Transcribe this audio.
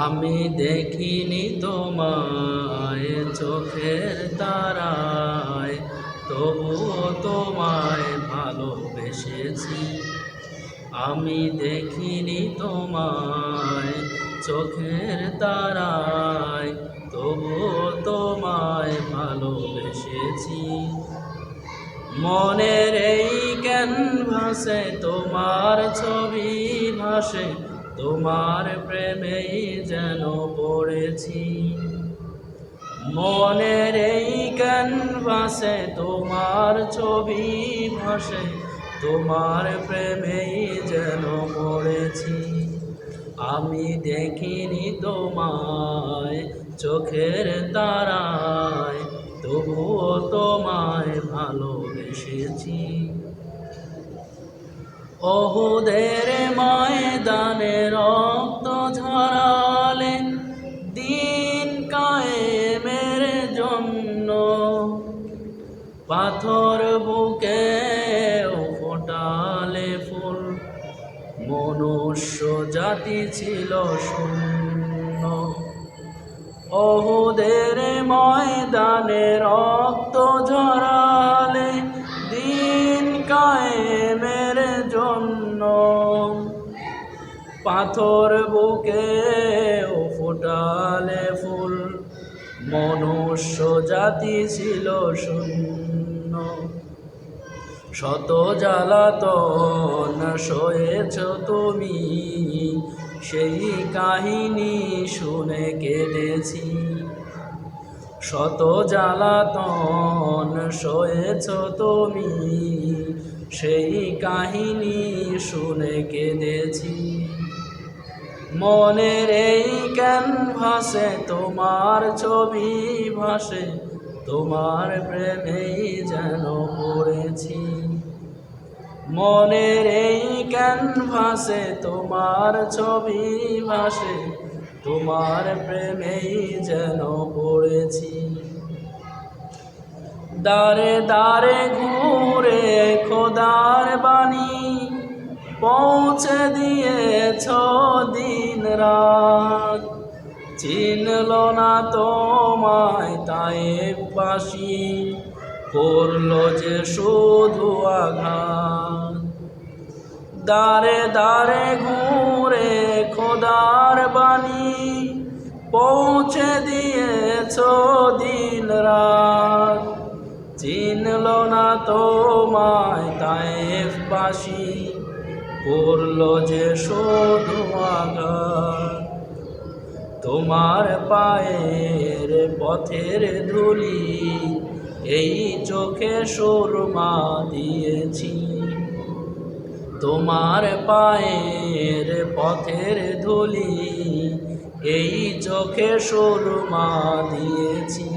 আমি দেখিনি তোমায় চোখের তারায়, তবুও তোমায় ভালোবেসেছি। আমি দেখিনি তোমায় চোখের তারায়, তবুও তোমায় ভালোবেসেছি। মনের এই ক্যানভাসে তোমার ছবি ভাসে, তোমার প্রেমেই যেন পড়েছি। মনের এই ক্যানভাসে তোমার ছবি ভাসে, তোমার প্রেমেই যেন পড়েছি। আমি দেখিনি তোমায় চোখের তারায়, তবুও তোমায় ভালোবেসেছি। ওহুদের ময়দানে রক্ত ঝরালে দিন কায়েমের জন্য, পাথর বুকে ফোটালে ফুল, মনুষ্য জাতি ছিল শূন্য। ওহুদের ময়দানে রক্ত ঝরালে দিন কায়েমের জন্য, পাথর বুকে ফোটালে ফুল, মনুষ্য জাতি ছিল শূন্য। শত জ্বালাতন সয়েছ তুমি, সেই কাহিনী শুনে কেঁদেছি। শত জ্বালাতন সয়েছ তুমি, সেই কাহিনী শুনে কেঁদেছি। মনের এই ক্যানভাসে তোমার ছবি ভাসে, তোমার প্রেমেই যেন পড়েছি। মনের এই ক্যানভাসে তোমার ছবি ভাসে, তোমার প্রেমেই যেন পড়েছি। দারে দারে ঘুরে খোদার বাণী পৌঁছে দিয়েছ দিন রাত, চিনল না তোমায় তায়েফবাসী, করলো যে শুধু আঘাত। দারে দারে ঘুরে খোদার বাণী পৌঁছে দিয়েছ দিন রাত, চিনল না তোমায় তায়েফবাসী, করলো যে শুধু আঘাত। তোমার পায়ের পথের ধুলি এই চোখে সুরমা দিয়েছি। তোমার পায়ের পথের ধুলি এই চোখে সুরমা দিয়েছি।